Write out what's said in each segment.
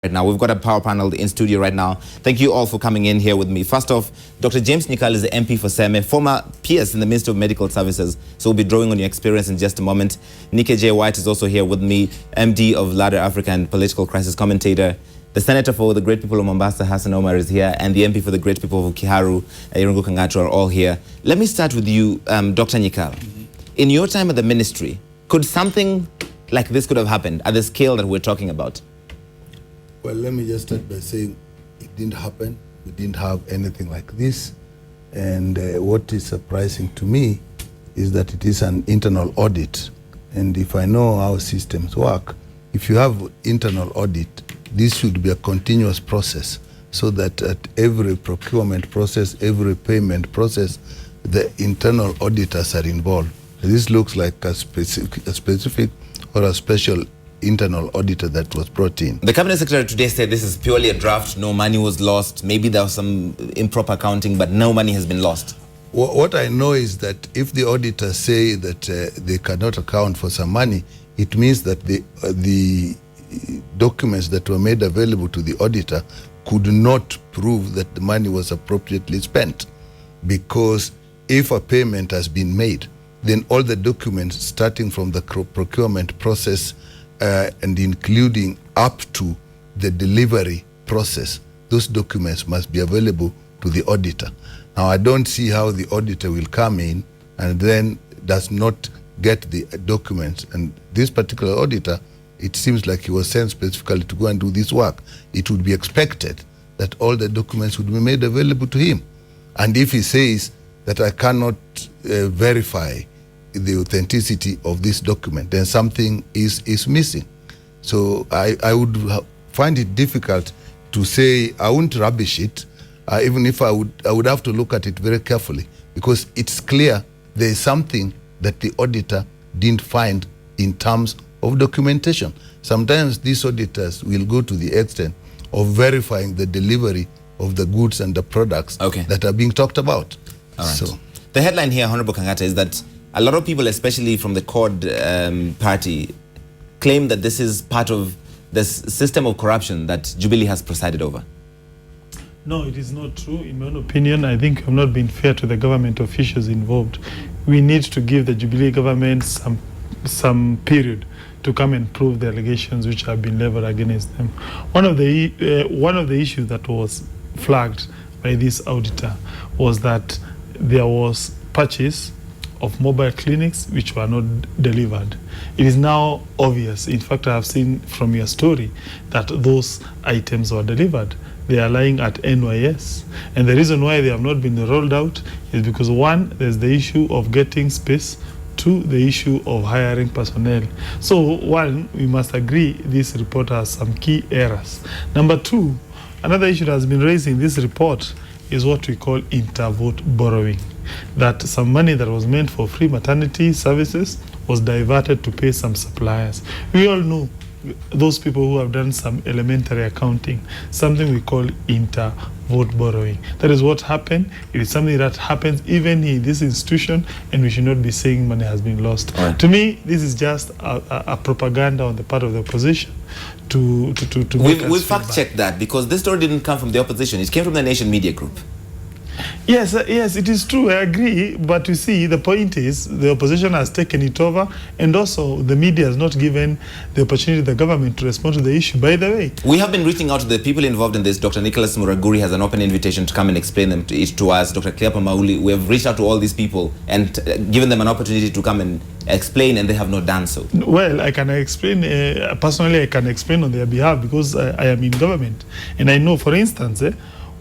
Right now, we've got a power panel in studio right now. Thank you all for coming in here with me. First off, Dr. James Nyikal is the MP for Seme, former PS in the Ministry of Medical Services. So we'll be drawing on your experience in just a moment. Nikia J. White is also here with me, MD of Ladder Africa and political crisis commentator. The Senator for the Great People of Mombasa, Hassan Omar, is here, and the MP for the Great People of Kiharu, Irungu, Kang'ata, are all here. Let me start with you, Dr. Nyikal. In your time at the ministry, could something like this could have happened at the scale that we're talking about? Well, let me just start by saying it didn't happen. We didn't have anything like this. And what is surprising to me is that it is an internal audit. And if I know how systems work, if you have internal audit, this should be a continuous process so that at every procurement process, every payment process, the internal auditors are involved. This looks like a specific or a special internal auditor that was brought in. The Cabinet Secretary today said this is purely a draft, no money was lost. Maybe there was some improper accounting, but no money has been lost. What I know is that if the auditors say that they cannot account for some money, it means that the documents that were made available to the auditor could not prove that the money was appropriately spent. Because if a payment has been made, then all the documents starting from the procurement process and including up to the delivery process, those documents must be available to the auditor. Now, I don't see how the auditor will come in and then does not get the documents. And this particular auditor, it seems like he was sent specifically to go and do this work. It would be expected that all the documents would be made available to him. And if he says that I cannot verify the authenticity of this document, then something is missing. So I would find it difficult to say I won't rubbish it, even if I would have to look at it very carefully, because it's clear there is something that the auditor didn't find in terms of documentation. Sometimes these auditors will go to the extent of verifying the delivery of the goods and the products that are being talked about. All right. So the headline here, Honorable Kang'ata, is that a lot of people, especially from the CORD party, claim that this is part of this system of corruption that Jubilee has presided over. No, it is not true. In my own opinion, I think I'm not being fair to the government officials involved. We need to give the Jubilee government some period to come and prove the allegations which have been leveled against them. One of the issues that was flagged by this auditor was that there was purchase of mobile clinics which were not delivered. It is now obvious, in fact I have seen from your story, that those items were delivered. They are lying at NYS. And the reason why they have not been rolled out is because, one, there's the issue of getting space, two, the issue of hiring personnel. So one, we must agree this report has some key errors. Number two, another issue that has been raised in this report is what we call inter-vote borrowing. That some money that was meant for free maternity services was diverted to pay some suppliers. We all know those people who have done some elementary accounting, something we call inter-vote borrowing. That is what happened. It is something that happens even in this institution, and we should not be saying money has been lost. Right. To me, this is just a propaganda on the part of the opposition to We'll fact-check that, because this story didn't come from the opposition. It came from the Nation Media Group. Yes, yes, it is true. I agree. But you see, the point is the opposition has taken it over, and also the media has not given the opportunity to the government to respond to the issue. By the way, we have been reaching out to the people involved in this. Dr. Nicholas Muraguri has an open invitation to come and explain them to us. Dr. Cleapa Mauli, we have reached out to all these people and given them an opportunity to come and explain, and they have not done so. Well, I can explain, personally I can explain on their behalf, because I am in government. And I know, for instance,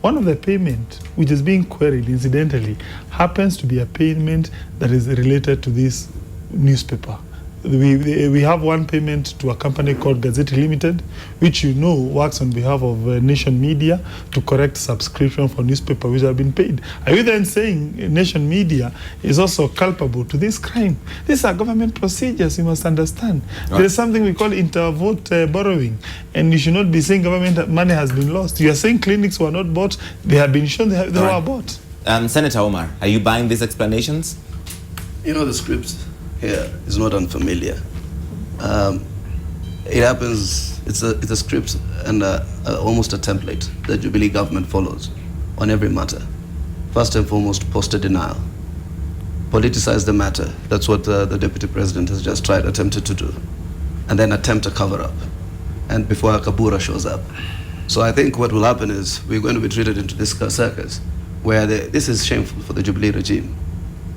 one of the payment which is being queried, incidentally, happens to be a payment that is related to this newspaper. We have one payment to a company called Gazette Limited, which you know works on behalf of Nation Media to correct subscription for newspaper which have been paid. Are you then saying Nation Media is also culpable to this crime? These are government procedures, you must understand. Right. There is something we call inter-vote borrowing, and you should not be saying government money has been lost. You are saying clinics were not bought, they have been shown they were bought. Senator Omar, are you buying these explanations? You know, the script here is not unfamiliar. It happens it's a script and almost a template that Jubilee government follows on every matter. First and foremost, poster denial. Politicize the matter. That's what the Deputy President has just attempted to do. And then attempt a cover-up. And before Kabura shows up. So I think what will happen is we're going to be treated into this circus where this is shameful for the Jubilee regime.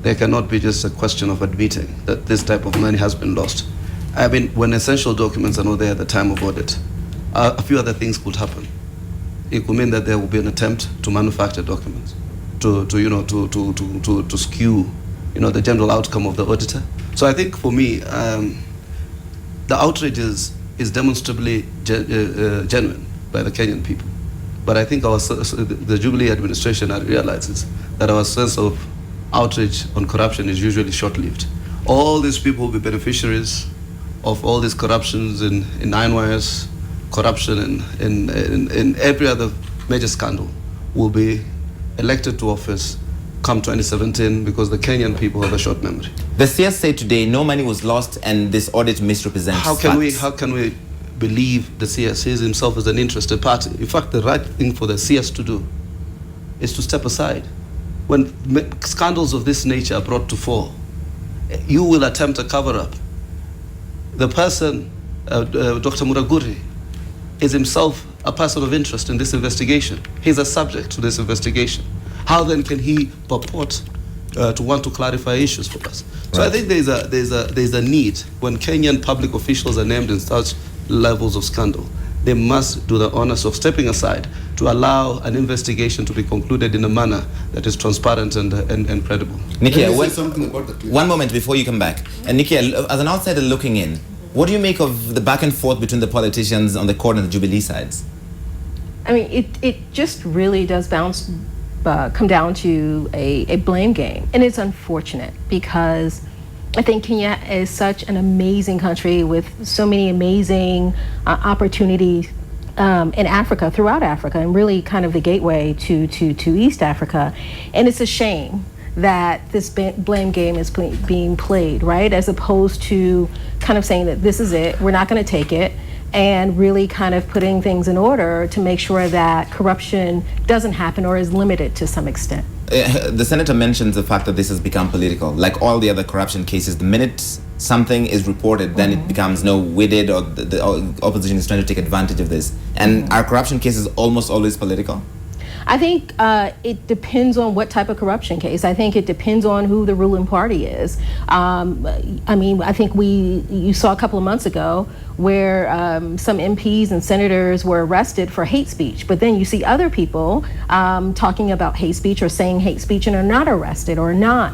There cannot be just a question of admitting that this type of money has been lost. I mean, when essential documents are not there at the time of audit, a few other things could happen. It could mean that there will be an attempt to manufacture documents, to skew, the general outcome of the auditor. So I think for me, the outrage is demonstrably genuine by the Kenyan people. But I think the Jubilee administration realizes that our sense of outrage on corruption is usually short-lived. All these people will be beneficiaries of all these corruptions in Nine Wires, corruption in every other major scandal, will be elected to office come 2017 because the Kenyan people have a short memory. The CS say today no money was lost and this audit misrepresents How can we believe the CS sees himself as an interested party? In fact, the right thing for the CS to do is to step aside. When scandals of this nature are brought to fore, you will attempt a cover-up. The person, Dr. Muraguri, is himself a person of interest in this investigation. He's a subject to this investigation. How then can he purport to want to clarify issues for us? So Right. I think there's a need when Kenyan public officials are named in such levels of scandal. They must do the honors of stepping aside to allow an investigation to be concluded in a manner that is transparent and credible. Nikia, Let me say something about the clinic. one moment before you come back. And Nikia, as an outsider looking in, what do you make of the back and forth between the politicians on the court and the Jubilee sides? I mean, it just really does come down to a blame game. And it's unfortunate because I think Kenya is such an amazing country with so many amazing opportunities in Africa, throughout Africa, and really kind of the gateway to East Africa. And it's a shame that this blame game is being played, right? As opposed to kind of saying that this is it, we're not going to take it, and really kind of putting things in order to make sure that corruption doesn't happen or is limited to some extent. The senator mentions the fact that this has become political. Like all the other corruption cases, the minute something is reported, then it becomes we did, or the opposition is trying to take advantage of this. And are corruption cases almost always political? I think it depends on what type of corruption case. I think it depends on who the ruling party is. I mean, I think you saw a couple of months ago where some MPs and senators were arrested for hate speech, but then you see other people talking about hate speech or saying hate speech and are not arrested or not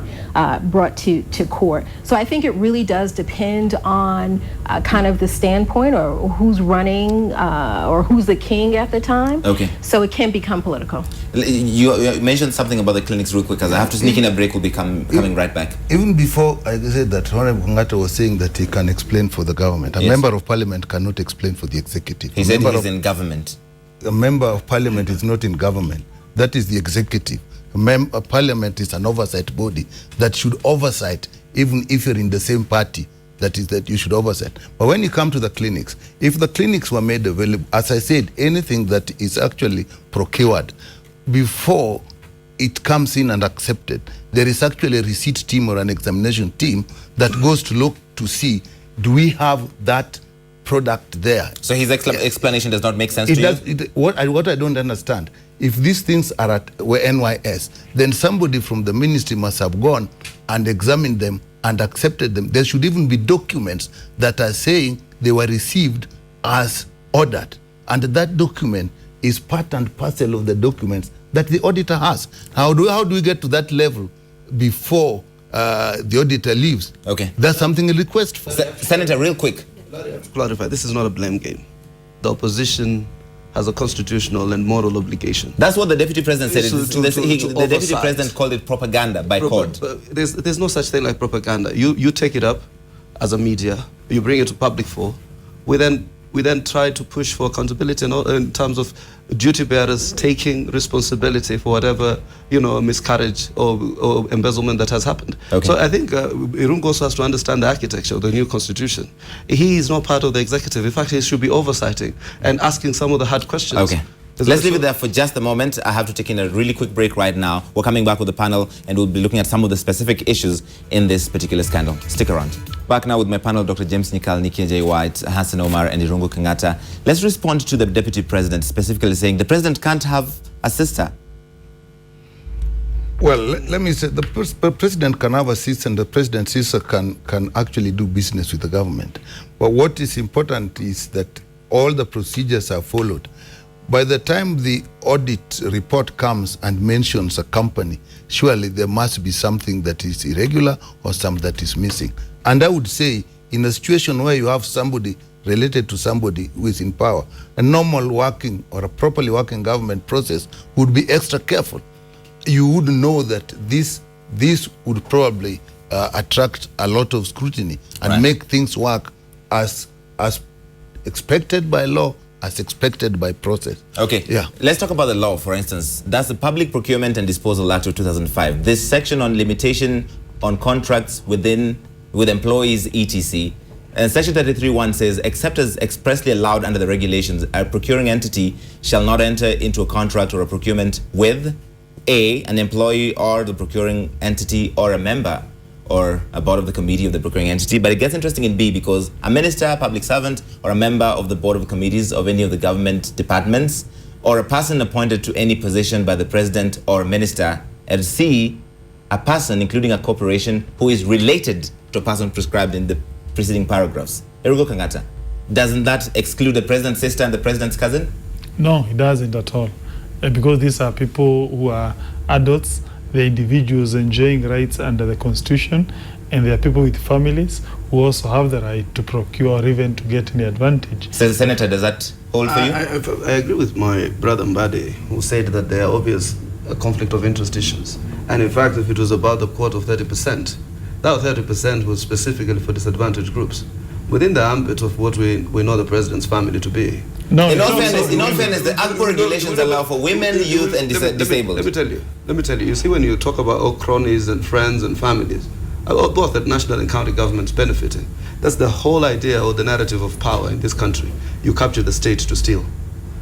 brought to court. So I think it really does depend on kind of the standpoint or who's running or who's the king at the time. Okay. So it can become political. You mentioned something about the clinics real quick, because I have to sneak in a break. We'll be coming right back. Even before I said that, Honorable Kang'ata was saying that he can explain for the government. A Yes. member of parliament cannot explain for the executive. He said he's in government. A member of parliament is not in government. That is the executive. A parliament is an oversight body that should oversight, even if you're in the same party. That is that you should oversight. But when you come to the clinics, if the clinics were made available, as I said, anything that is actually procured before it comes in and accepted, there is actually a receipt team or an examination team that goes to look to see, do we have that product there? So his explanation does not make sense to you? What I don't understand, if these things were NYS, then somebody from the ministry must have gone and examined them and accepted them. There should even be documents that are saying they were received as ordered. And that document is part and parcel of the documents that the auditor has. How do we get to that level before the auditor leaves? Okay. That's something a request for. Senator, real quick. To clarify, this is not a blame game. The opposition has a constitutional and moral obligation. That's what the deputy president said. To The deputy oversight. president called it propaganda by court. There's no such thing like propaganda. You take it up as a media, you bring it to public for, we then we then try to push for accountability in terms of duty bearers taking responsibility for whatever, miscarriage or embezzlement that has happened. Okay. So I think Irungu also has to understand the architecture of the new constitution. He is not part of the executive. In fact, he should be oversighting and asking some of the hard questions. Okay. Let's leave it there for just a moment. I have to take in a really quick break right now. We're coming back with the panel and we'll be looking at some of the specific issues in this particular scandal. Stick around. Back now with my panel, Dr. James Nyikal, Nikia J. White, Hassan, Omar, and Irungu Kang'ata. Let's respond to the Deputy President specifically saying the President can't have a sister. Well, let me say, the President can have a sister and the President's sister can actually do business with the government. But what is important is that all the procedures are followed. By the time the audit report comes and mentions a company, surely there must be something that is irregular or something that is missing. And I would say, in a situation where you have somebody related to somebody who is in power, a normal working or a properly working government process would be extra careful. You would know that this would probably attract a lot of scrutiny and make things work as expected by law, as expected by process. Okay, yeah. Let's talk about the law, for instance. That's the Public Procurement and Disposal Act of 2005. This section on limitation on contracts with employees, etc. And Section 33(1) says, except as expressly allowed under the regulations, a procuring entity shall not enter into a contract or a procurement with A, an employee or the procuring entity or a member or a board of the committee of the procuring entity. But it gets interesting in B because a minister, public servant, or a member of the board of committees of any of the government departments, or a person appointed to any position by the president or minister. And C, a person, including a corporation, who is related to a person prescribed in the preceding paragraphs. Irungu Kang'ata, doesn't that exclude the president's sister and the president's cousin? No, it doesn't at all. Because these are people who are adults, they're individuals enjoying rights under the Constitution, and they are people with families who also have the right to procure or even to get any advantage. So, Senator, does that hold for you? I agree with my brother Mbade, who said that there are obvious conflict of interest issues. And in fact, if it was about the quote of 30%, that 30% was specifically for disadvantaged groups, within the ambit of what we know the president's family to be. No, in all fairness, the AGPO regulations allow for women, youth, and disabled. Let me tell you. You see, when you talk about all cronies and friends and families, both at national and county governments benefiting, that's the whole idea or the narrative of power in this country. You capture the state to steal.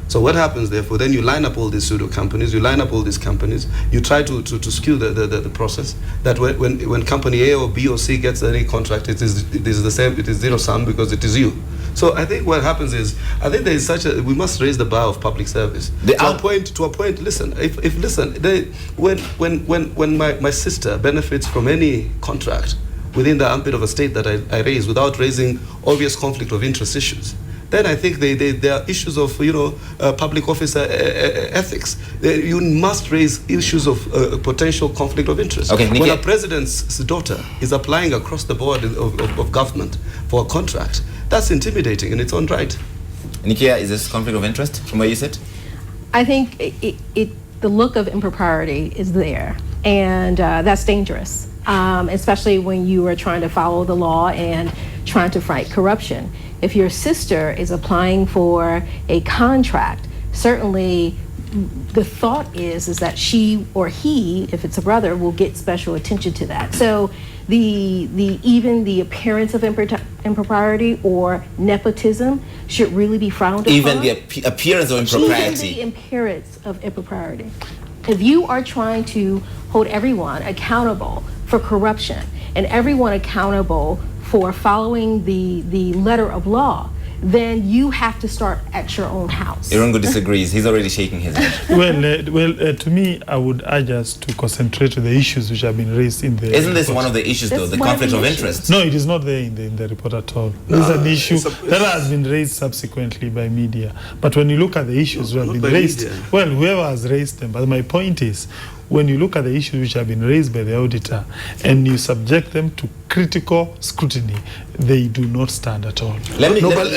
So what happens, therefore, then you line up all these pseudo companies, you line up all these companies, you try to skew the process, that when company A or B or C gets any contract, it is the same, it is zero sum because it is you. So I think what happens is, I think there is we must raise the bar of public service. To a point, listen, when my sister benefits from any contract within the ambit of a state that I raise without raising obvious conflict of interest issues, then I think there are issues of public officer ethics. You must raise issues of potential conflict of interest. Okay, when a president's daughter is applying across the board of government for a contract, that's intimidating in its own right. Nikia, is this conflict of interest from where you sit? I think the look of impropriety is there, and that's dangerous, especially when you are trying to follow the law and trying to fight corruption. If your sister is applying for a contract, certainly the thought is that she or he, if it's a brother, will get special attention to that. So even the appearance of impropriety or nepotism should really be frowned upon. Even the appearance of impropriety. Even the appearance of impropriety. If you are trying to hold everyone accountable for corruption and everyone accountable for following the letter of law, then you have to start at your own house. Irungu disagrees. He's already shaking his head. Well, to me, I would urge us to concentrate on the issues which have been raised in the Isn't this report. one of the issues, though, the conflict of interest? No, it is not there in the report at all. This is an issue that has been raised subsequently by media. But when you look at the issues that have been raised, well, whoever has raised them, but my point is, when you look at the issues which have been raised by the auditor and you subject them to critical scrutiny, they do not stand at all. Let me look at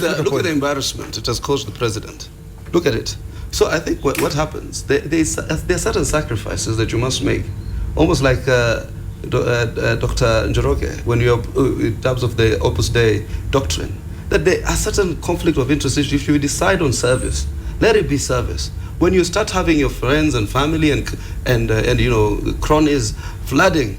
the embarrassment it has caused the president. Look at it. So I think what happens, there are certain sacrifices that you must make, almost like Dr. Njoroge, when you're in terms of the Opus Dei doctrine. that there are certain conflict of interest. If you decide on service, let it be service. When you start having your friends and family and cronies flooding,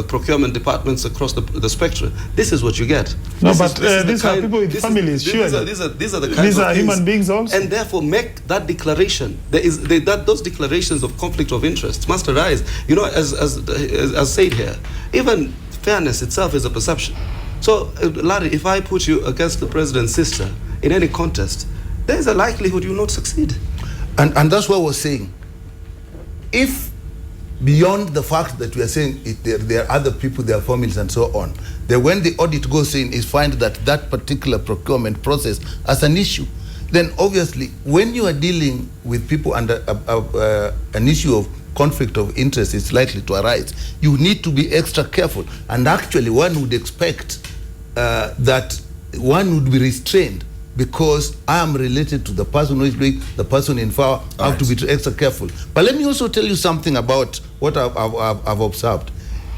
procurement departments across the spectrum, this is what you get. No, these are people with families. These are the kinds these of are things. Human beings also. And therefore, make that declaration. Those declarations of conflict of interest must arise. As said here, even fairness itself is a perception. So, Larry, if I put you against the president's sister in any contest, there is a likelihood you will not succeed. And that's what I was saying. If beyond the fact that we are saying there are other people, their families and so on, then when the audit goes in is find that particular procurement process as an issue, then obviously when you are dealing with people under an issue of conflict of interest is likely to arise, you need to be extra careful. And actually one would expect that one would be restrained, because I am related to the person who is doing, the person in power. I have to be extra careful. But let me also tell you something about what I've observed.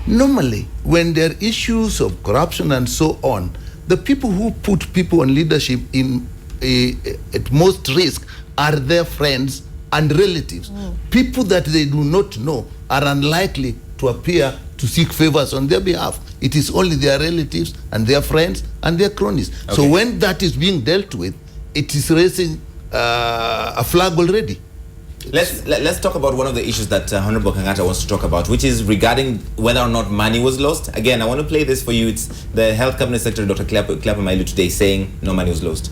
Normally, when there are issues of corruption and so on, the people who put people on leadership at most risk are their friends and relatives. People that they do not know are unlikely to appear to seek favors on their behalf. It is only their relatives and their friends and their cronies. Okay. So when that is being dealt with, it is raising a flag already. Let's talk about one of the issues that Honorable Kang'ata wants to talk about, which is regarding whether or not money was lost. Again, I want to play this for you. It's the Health Cabinet Secretary, Dr. Clapper Mailu, today saying no money was lost.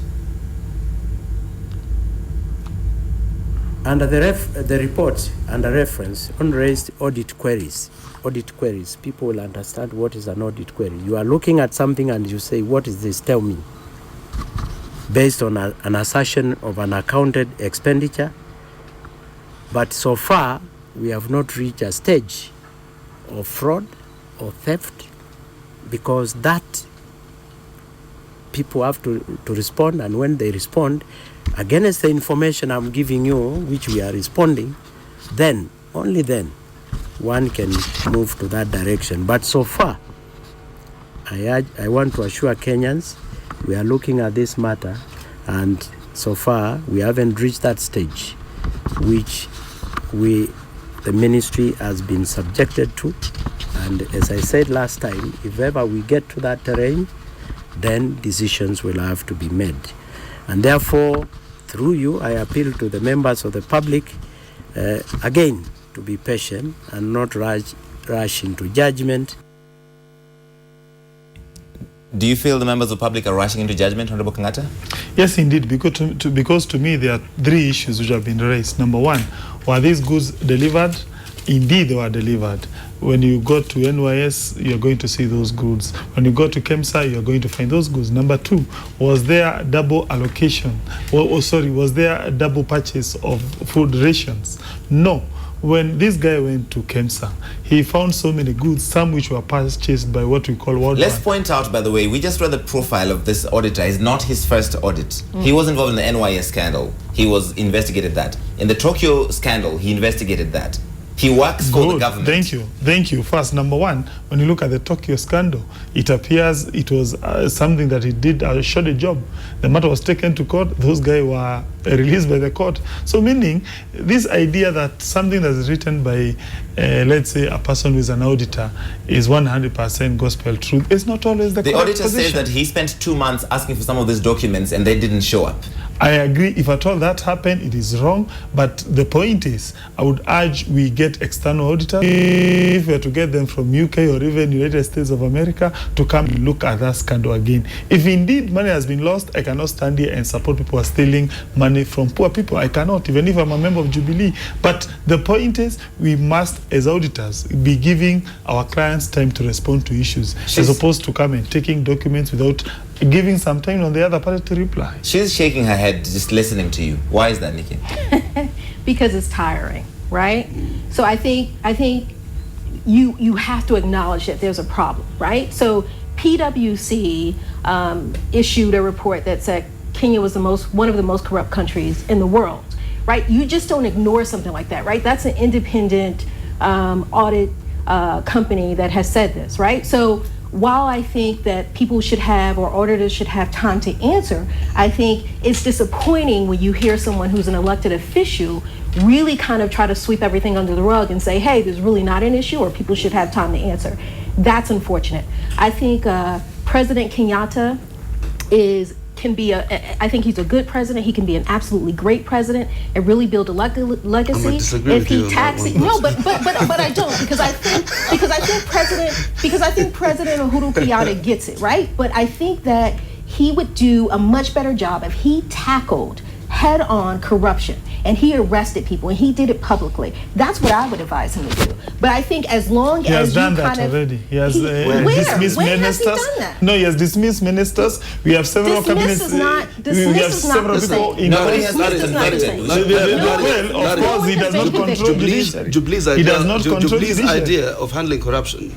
Under the report, under reference, unraised audit queries, people will understand what is an audit query. You are looking at something and you say, what is this? Tell me. Based on an assertion of an accounted expenditure. But so far, we have not reached a stage of fraud or theft, because that people have to respond, and when they respond, against the information I'm giving you, which we are responding, then, only then, one can move to that direction. But so far, I want to assure Kenyans, we are looking at this matter, and so far, we haven't reached that stage, which the ministry has been subjected to. And as I said last time, if ever we get to that terrain, then decisions will have to be made. And therefore, through you, I appeal to the members of the public, again, to be patient and not rush into judgment. Do you feel the members of the public are rushing into judgment, Honorable Kang'ata? Yes, indeed, because to me there are three issues which have been raised. Number one, were these goods delivered? Indeed, they were delivered. When you go to NYS, you're going to see those goods. When you go to KEMSA, you're going to find those goods. Number two, was there double allocation? Was there a double purchase of food rations? No. When this guy went to KEMSA, he found so many goods, some which were purchased by what we call World Let's Bank. point out, by the way, we just read the profile of this auditor. It's not his first audit. He was involved in the NYS scandal. He was investigated that. In the Tokyo scandal, he investigated that. He works for the government. Thank you. First, number one, when you look at the Tokyo scandal, it appears it was something that he did a shoddy job. The matter was taken to court. Those guys were released by the court. So meaning, this idea that something that is written by, let's say, a person who is an auditor is 100% gospel truth, it's not always the correct auditor position. says that he spent 2 months asking for some of these documents and they didn't show up. I agree. If at all that happened, it is wrong. But the point is, I would urge we get external auditors, if we are to get them from UK or even United States of America, to come and look at that scandal again. If indeed money has been lost, I cannot stand here and support people who are stealing money from poor people. I cannot, even if I'm a member of Jubilee. But the point is, we must, as auditors, be giving our clients time to respond to issues, as opposed to come and taking documents without giving some time on the other party to reply. She's shaking her head just listening to you. Why is that, Nikia? Because it's tiring, right? So I think you have to acknowledge that there's a problem, right? So PwC issued a report that said Kenya was one of the most corrupt countries in the world, right? You just don't ignore something like that, right? That's an independent audit company that has said this, right? So while I think that people should have, or auditors should have, time to answer, I think it's disappointing when you hear someone who's an elected official really kind of try to sweep everything under the rug and say, hey, there's really not an issue, or people should have time to answer. That's unfortunate. I think President Kang'ata I think he's a good president. He can be an absolutely great president and really build a legacy. I'm gonna disagree with you on that one. No, but I don't, because I think President Uhuru Kenyatta gets it, right? But I think that he would do a much better job if he tackled head-on corruption and he arrested people and he did it publicly. That's what I would advise him to do. But I think as long as he has done you that kind of already. He has dismissed when ministers. has he done that? No, he has dismissed ministers. We have several cabinets. Dismiss is not the same. Dismiss is not the same. Well, of course, he does not control judiciary. Jubilee's idea of handling corruption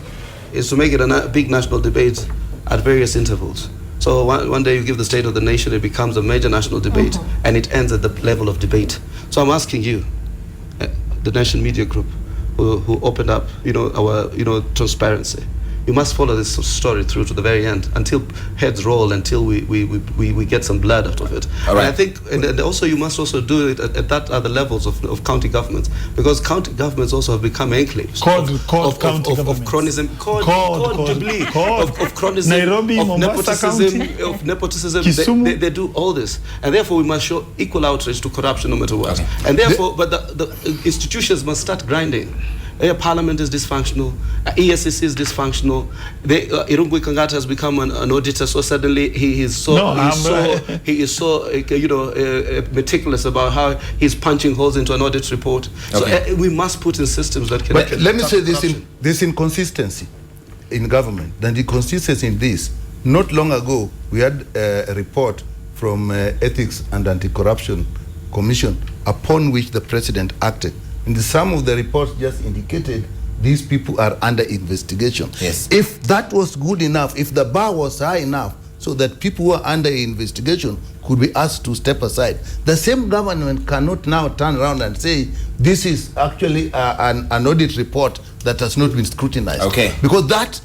is to make it a big national debate at various intervals. So one day you give the state of the nation, it becomes a major national debate, and it ends at the level of debate. So I'm asking you, the Nation Media Group, who opened up, our, transparency. You must follow this story through to the very end until heads roll, until we get some blood out of it. All right. And I think, and also you must also do it at that other levels of county governments, because county governments also have become enclaves of chronism, called Jubilee, of chronism, Nairobi, of Mombasa nepotism. They do all this, and therefore we must show equal outrage to corruption no matter what. Okay. And therefore, but the institutions must start grinding. Parliament is dysfunctional, ESCC is dysfunctional, Irungu Kang'ata has become an auditor, so suddenly he is so meticulous about how he's punching holes into an audit report. Okay. So we must put in systems that can... But let me say this inconsistency in government, and the consistency in this. Not long ago, we had a report from Ethics and Anti-Corruption Commission upon which the president acted. And some of the reports just indicated these people are under investigation. Yes. If that was good enough, if the bar was high enough so that people who are under investigation could be asked to step aside, the same government cannot now turn around and say this is actually an audit report that has not been scrutinized. Okay. Because that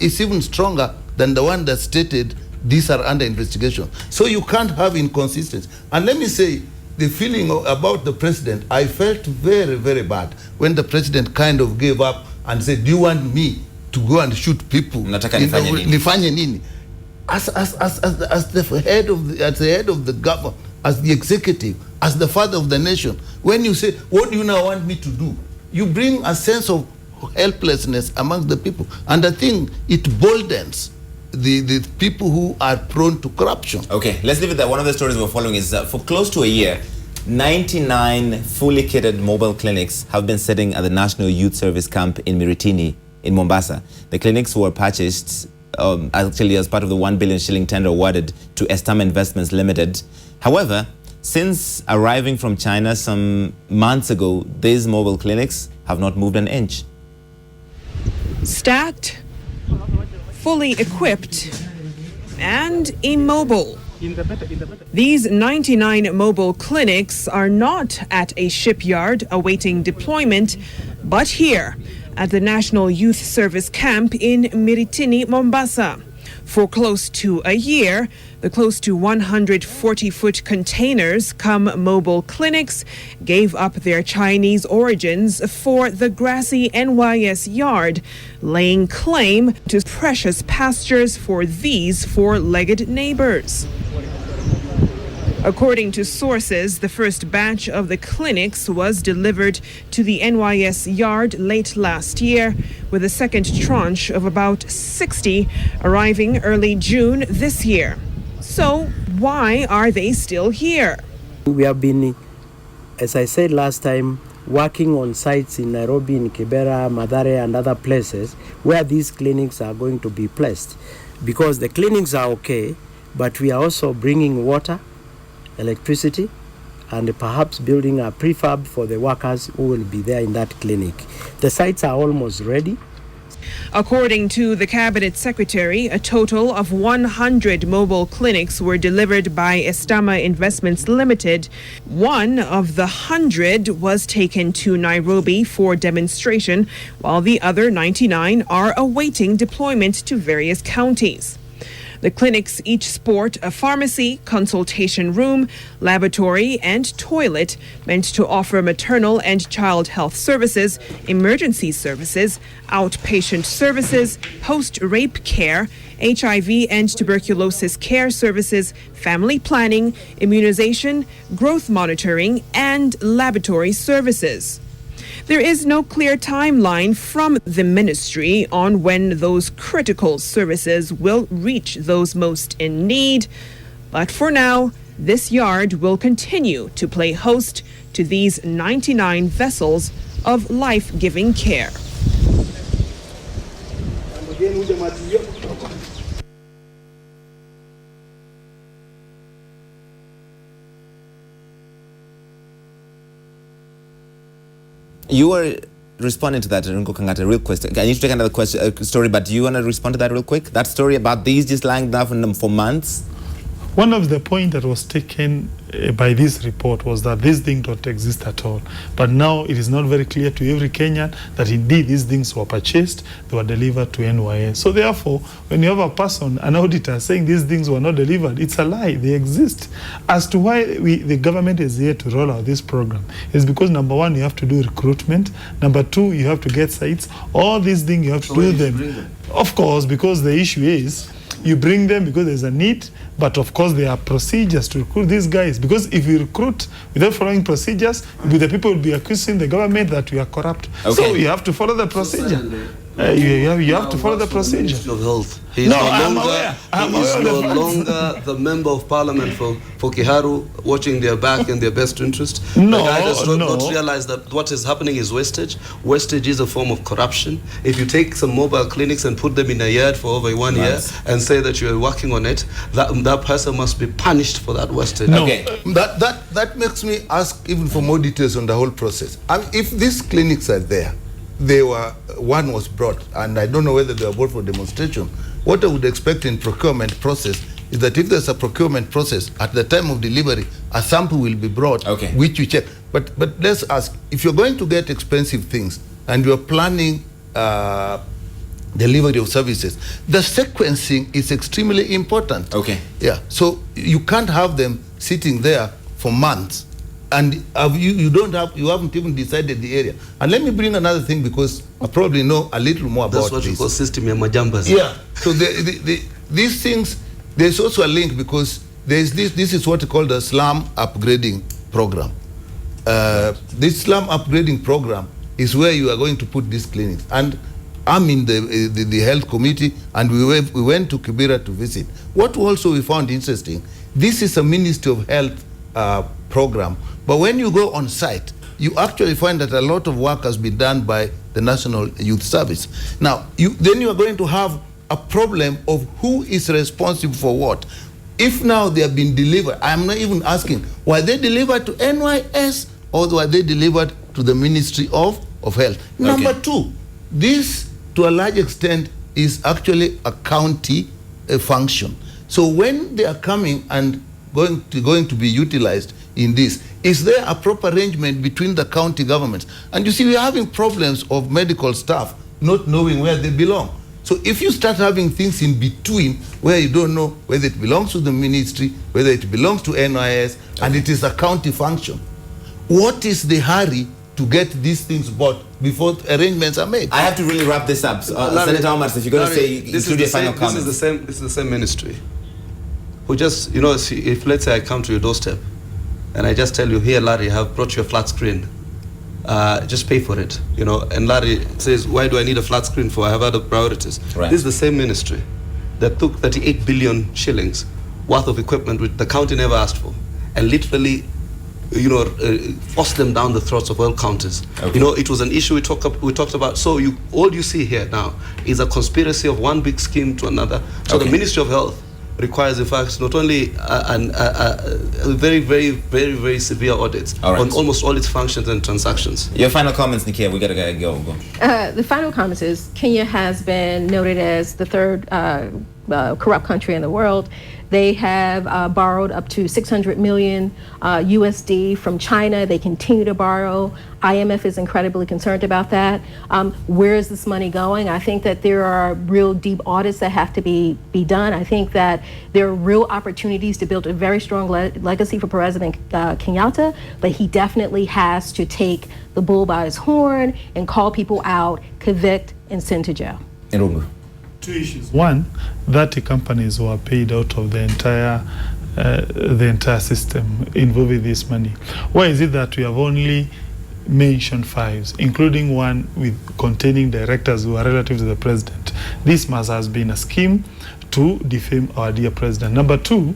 is even stronger than the one that stated these are under investigation. So you can't have inconsistency. And let me say, the feeling about the president, I felt very, very bad when the president kind of gave up and said, do you want me to go and shoot people? Nifanye nini? As the head of the government, as the executive, as the father of the nation, when you say, what do you now want me to do? You bring a sense of helplessness among the people. And I think it boldens the people who are prone to corruption. Okay, let's leave it there. One of the stories we're following is for close to a year, 99 fully kitted mobile clinics have been sitting at the National Youth Service Camp in Miritini in Mombasa. The clinics were purchased actually as part of the 1 billion shilling tender awarded to Estam Investments Limited. However, since arriving from China some months ago, these mobile clinics have not moved an inch. Stacked, fully equipped, and immobile. These 99 mobile clinics are not at a shipyard awaiting deployment, but here at the National Youth Service Camp in Miritini, Mombasa. For close to a year, the close to 140-foot containers come mobile clinics gave up their Chinese origins for the grassy NYS yard, laying claim to precious pastures for these four-legged neighbors. According to sources, the first batch of the clinics was delivered to the NYS yard late last year, with a second tranche of about 60 arriving early June this year. So why are they still here? We have been, as I said last time, working on sites in Nairobi, in Kibera, Madowo, and other places where these clinics are going to be placed. Because the clinics are okay, but we are also bringing water, electricity, and perhaps building a prefab for the workers who will be there in that clinic. The sites are almost ready. According to the Cabinet Secretary, a total of 100 mobile clinics were delivered by Estama Investments Limited. One of the 100 was taken to Nairobi for demonstration, while the other 99 are awaiting deployment to various counties. The clinics each sport a pharmacy, consultation room, laboratory, and toilet meant to offer maternal and child health services, emergency services, outpatient services, post-rape care, HIV and tuberculosis care services, family planning, immunization, growth monitoring, and laboratory services. There is no clear timeline from the ministry on when those critical services will reach those most in need. But for now, this yard will continue to play host to these 99 vessels of life-giving care. You were responding to that, Irungu Kang'ata, real quick. I need to take another story, but do you want to respond to that real quick? That story about these just lying down for months? One of the points that was taken by this report was that these things don't exist at all. But now it is not very clear to every Kenyan that indeed these things were purchased, they were delivered to NYS. So therefore, when you have a person, an auditor, saying these things were not delivered, it's a lie, they exist. As to why the government is here to roll out this program, is because number one, you have to do recruitment. Number two, you have to get sites. All these things, you have to do them. Of course, because the issue is, you bring them because there's a need, but of course there are procedures to recruit these guys. Because if you recruit without following procedures, the people will be accusing the government that we are corrupt. Okay. So you have to follow the procedure. You have to follow the procedure. Minister of Health. He's no no longer the member of parliament for Kiharu, watching their back and their best interest. No, the guy does not realize that what is happening is wastage. Wastage is a form of corruption. If you take some mobile clinics and put them in a yard for over 1 year and say that you are working on it, that person must be punished for that wastage. No. Okay. That makes me ask even for more details on the whole process. If these clinics are there, one was brought, and I don't know whether they were brought for demonstration. What I would expect in procurement process is that if there's a procurement process, at the time of delivery, a sample will be brought, which you check. But let's ask, if you're going to get expensive things and you're planning delivery of services, the sequencing is extremely important. Okay. Yeah. So you can't have them sitting there for months. And you haven't even decided the area. And let me bring another thing, because I probably know a little more about this. That's what you call system majambas. Yeah. So these things, there's also a link, because there's this is what we call the slum upgrading program. This slum upgrading program is where you are going to put these clinics. And I'm in the health committee, and we went to Kibera to visit. What also we found interesting, this is a Ministry of Health program. But when you go on site, you actually find that a lot of work has been done by the National Youth Service. Now, then you are going to have a problem of who is responsible for what. If now they have been delivered, I'm not even asking, were they delivered to NYS or were they delivered to the Ministry of Health? Number two, this to a large extent is actually a county function. So when they are coming and going to be utilized in this, is there a proper arrangement between the county governments? And you see, we're having problems of medical staff not knowing where they belong. So if you start having things in between where you don't know whether it belongs to the ministry, whether it belongs to NIS, and it is a county function, what is the hurry to get these things bought before arrangements are made? I have to really wrap this up. Senator Omar, if you're going to say, include your final comments. This is the same ministry who just, if let's say I come to your doorstep and I just tell you, here, Larry, I have brought you a flat screen. Just pay for it, And Larry says, why do I need a flat screen for? I have other priorities. Right. This is the same ministry that took 38 billion shillings worth of equipment which the county never asked for, and literally, forced them down the throats of oil counters. Okay. It was an issue we talked about. So all you see here now is a conspiracy of one big scheme to another. So the Ministry of Health requires, in fact, not only a very, very, very, very severe audit on almost all its functions and transactions. Your final comments, Nikia. We gotta go. The final comments is Kenya has been noted as the third corrupt country in the world. They have borrowed up to 600 million USD from China. They continue to borrow. IMF is incredibly concerned about that. Where is this money going? I think that there are real deep audits that have to be done. I think that there are real opportunities to build a very strong legacy for President Kang'ata, but he definitely has to take the bull by his horn and call people out, convict, and send to jail. Irungu. Two issues. One, 30 companies were paid out of the entire system involving this money. Why is it that we have only mentioned 5, including one with containing directors who are relative to the president? This must have been a scheme to defame our dear president. Number 2,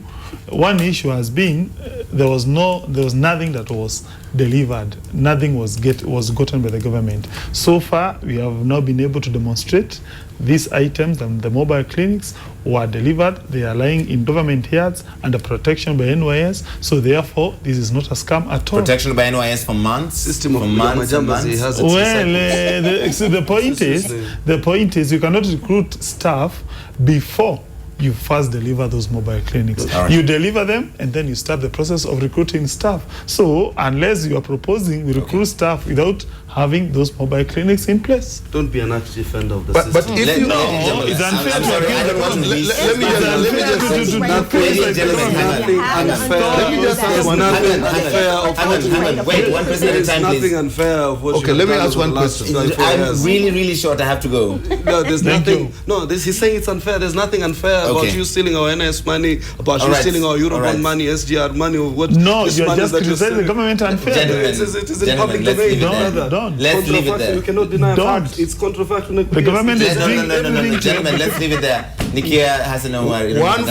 one issue has been there was nothing that was delivered. Nothing was gotten by the government. So far, we have not been able to demonstrate these items and the mobile clinics were delivered. They are lying in government yards under protection by NYS. So therefore, this is not a scam at all. Protection by NYS for months. System of months. The point is you cannot recruit staff before you first deliver those mobile clinics. Right. You deliver them and then you start the process of recruiting staff. So unless you are proposing we recruit staff without having those mobile clinics in place. Don't be an active defender of the system. But if you it's unfair to accuse the government. Wait, one person at a time, please. Nothing unfair of what Okay, let me ask one question. I'm really short. I have to go. No, there's nothing. No, he's saying it's unfair. There's nothing unfair about you stealing our NS money, about you stealing our Eurobond money, SGR money, or what? No, you're just criticizing the government unfair. It is in public domain. Don't. Let's leave it there. You cannot deny a fact. It's controversial. The government is doing no, gentlemen, let's leave it there. Nikia, Hassan, Omar. One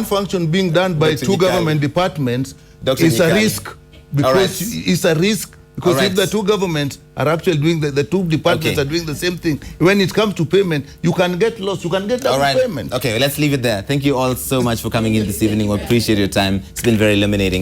function being done by Dr. two Nyikal. government departments is Nyikal. a risk, because it's a risk. Because if the two governments are actually doing the two departments are doing the same thing, when it comes to payment, you can get lost. You can get that payment. Okay, let's leave it there. Thank you all so much for coming in this evening. We appreciate your time. It's been very illuminating.